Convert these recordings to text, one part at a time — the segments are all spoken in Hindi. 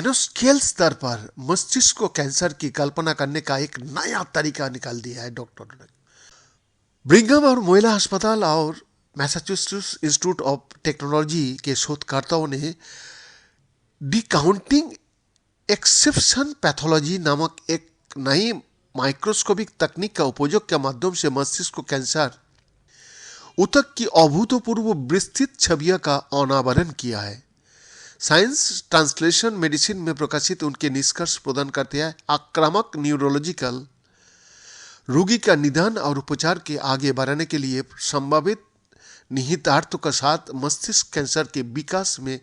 नैनोस्केल स्तर पर मस्तिष्क को कैंसर की कल्पना करने का एक नया तरीका निकाल दिया है डॉक्टरों ने। ब्रिघम और मोइला अस्पताल और मैसाचुसेट्स इंस्टीट्यूट ऑफ टेक्नोलॉजी के शोधकर्ताओं ने डिकाउंटिंग एक्सेप्शन पैथोलॉजी नामक एक नई माइक्रोस्कोपिक तकनीक का उपयोग के माध्यम से मस्तिष्क को कैंसर ऊतक की अभूतपूर्व विस्तृत छवियों का अनावरण किया है। साइंस ट्रांसलेशन मेडिसिन में प्रकाशित उनके निष्कर्ष प्रदान करते हैं आक्रामक न्यूरोलॉजिकल रोगी का निदान और उपचार के आगे बढ़ाने के लिए संभावित निहितार्थों के साथ मस्तिष्क कैंसर के विकास में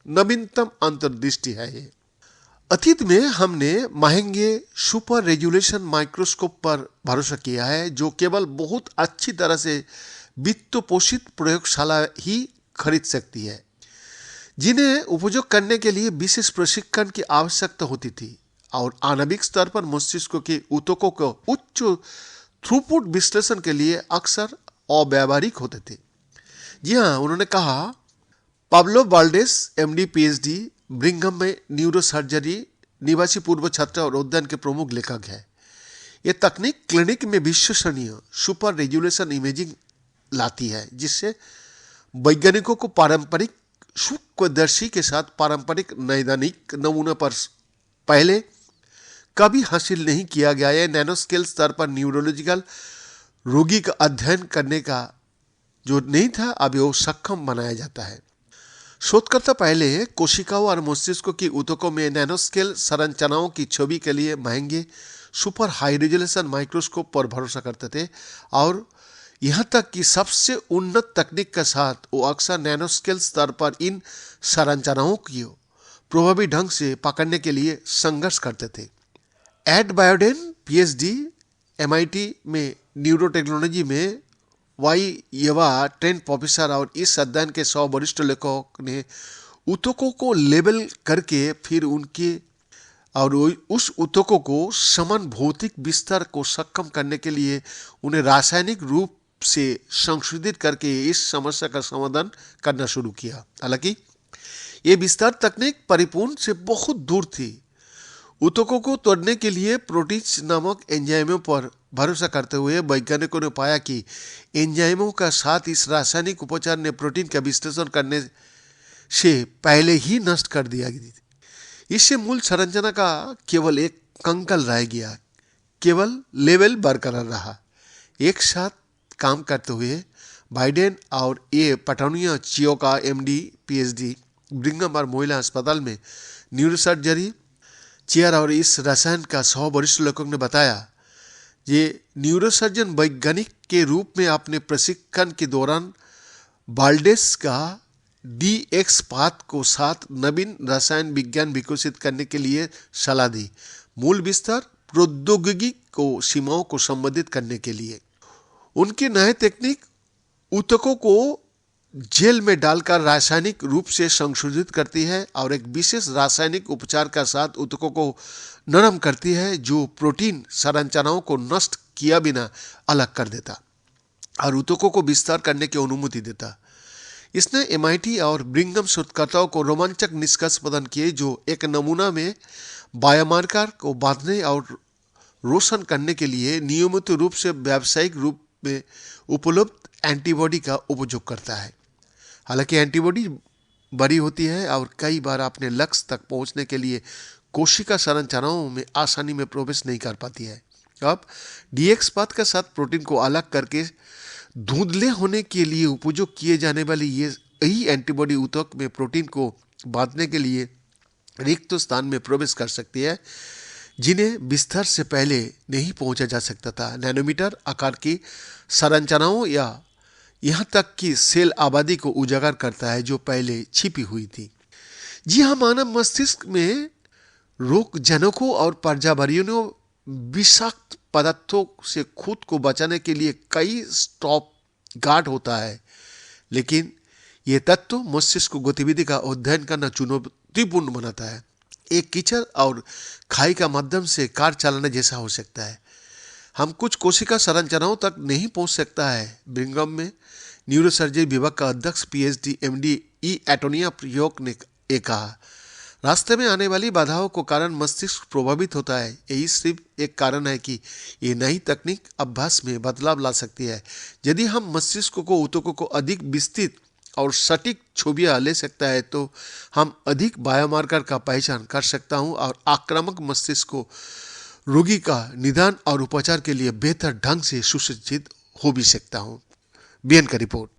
नवीनतम अंतर्दृष्टि है। अतीत में हमने महंगे सुपर रेजोल्यूशन माइक्रोस्कोप पर भरोसा किया है जो केवल बहुत अच्छी तरह से वित्त पोषित प्रयोगशाला ही खरीद सकती है, जिन्हें उपयोग करने के लिए विशेष प्रशिक्षण की आवश्यकता होती थी और आणविक स्तर पर मस्तिष्क के ऊतकों को उच्च थ्रूपुट विश्लेषण के लिए अक्सर अव्यावहारिक होते थे। जी हाँ, उन्होंने कहा, Pablo Valdes MD PhD Brigham में न्यूरोसर्जरी निवासी पूर्व छात्र और उद्यान के प्रमुख लेखक है। ये तकनीक क्लिनिक में विश्वसनीय सुपर रेजोल्यूशन इमेजिंग लाती है, जिससे वैज्ञानिकों को पारंपरिक सूक्ष्मदर्शी के साथ पारंपरिक नैदानिक नमूने पर पहले कभी हासिल नहीं किया गया है नैनोस्केल स्तर पर न्यूरोलॉजिकल रोगी का अध्ययन करने का जो नहीं था, अभी वो सक्षम बनाया जाता है। शोधकर्ता पहले कोशिकाओं और मस्तिष्क की ऊतकों में नैनोस्केल संरचनाओं की छवि के लिए महंगे सुपर हाई रेजोल्यूशन माइक्रोस्कोप पर भरोसा करते थे और यहाँ तक कि सबसे उन्नत तकनीक के साथ वो अक्सर नैनोस्केल स्तर पर इन संरचनाओं को प्रभावी ढंग से पकड़ने के लिए संघर्ष करते थे। एड बायोडेन पीएचडी एमआईटी में न्यूरोटेक्नोलॉजी में वाईवा ट्रेंड प्रोफेसर और इस अध्ययन के 100 वरिष्ठ लेखकों ने ऊतकों को लेबल करके फिर उनके और उस ऊतकों को समान भौतिक विस्तार को सक्षम करने के लिए उन्हें रासायनिक रूप से संशोधित करके इस समस्या का समाधान करना शुरू किया। हालांकि ये विस्तार तकनीक परिपूर्ण से बहुत दूर थी। ऊतकों को तोड़ने के लिए प्रोटीज नामक एंजाइमों पर भरोसा करते हुए वैज्ञानिकों ने पाया कि एंजाइमों का साथ इस रासायनिक उपचार ने प्रोटीन का विश्लेषण करने से पहले ही नष्ट कर दिया गया। इससे मूल संरचना का केवल एक कंकाल रह गया, केवल लेवल बरकरार रहा। एक साथ काम करते हुए बाइडेन और ए पटानिया चियोका एमडी पीएचडी ब्रिघम और मोइला अस्पताल में न्यूरोसर्जरी चेयर और इस रसायन का 100 वरिष्ठ लेखकों ने बताया, ये न्यूरोसर्जन वैज्ञानिक के रूप में अपने प्रशिक्षण के दौरान वाल्डेस का डीएक्स पाथ को साथ नवीन रसायन विज्ञान विकसित करने के लिए सलाह दी, मूल विस्तार प्रौद्योगिकी को सीमाओं को संबोधित करने के लिए। उनकी नए तकनीक ऊतकों को जेल में डालकर रासायनिक रूप से संशोधित करती है और एक विशेष रासायनिक उपचार का साथ ऊतकों को नरम करती है जो प्रोटीन संरचनाओं को नष्ट किया बिना अलग कर देता और ऊतकों को विस्तार करने की अनुमति देता। इसने एमआईटी और ब्रिघम शोधकर्ताओं को रोमांचक निष्कर्ष प्रदान किए जो एक नमूना में बायोमार्कर को बांधने और रोशन करने के लिए नियमित रूप से व्यावसायिक रूप में उपलब्ध एंटीबॉडी का उपयोग करता है। हालांकि एंटीबॉडी बड़ी होती है और कई बार अपने लक्ष्य तक पहुंचने के लिए कोशिका संरचनाओं में आसानी में प्रवेश नहीं कर पाती है। अब डीएक्स पाथ के साथ प्रोटीन को अलग करके धुंधले होने के लिए उपयोग किए जाने वाली यही एंटीबॉडी ऊतक में प्रोटीन को बांधने के लिए रिक्त स्थान में प्रवेश कर सकती है जिन्हें विस्तार से पहले नहीं पहुंचा जा सकता था। नैनोमीटर आकार की संरचनाओं या यहाँ तक कि सेल आबादी को उजागर करता है जो पहले छिपी हुई थी। जी हाँ, मानव मस्तिष्क में रोगजनकों और पर्यावरणीय विषाक्त पदार्थों से खुद को बचाने के लिए कई स्टॉप गार्ड होता है, लेकिन ये तत्व मस्तिष्क गतिविधि का अध्ययन करना चुनौतीपूर्ण बनाता है। एक कीचड़ और खाई का माध्यम से कार चलाने जैसा हो सकता है। हम कुछ कोशिका संरचनाओं तक नहीं पहुंच सकता है। ब्रिघम में न्यूरोसर्जरी विभाग का अध्यक्ष पीएचडी एमडी ई एटोनिया प्रयोग ने कहा, रास्ते में आने वाली बाधाओं को कारण मस्तिष्क प्रभावित होता है। यही सिर्फ एक कारण है कि ये नई तकनीक अभ्यास में बदलाव ला सकती है। यदि हम मस्तिष्क को ऊतकों को अधिक विस्तृत और सटीक छवियां ले सकता है तो हम अधिक बायोमार्कर का पहचान कर सकता हूं और आक्रामक मस्तिष्क को रोगी का निदान और उपचार के लिए बेहतर ढंग से सुसज्जित हो भी सकता हूं। बीएन का रिपोर्ट।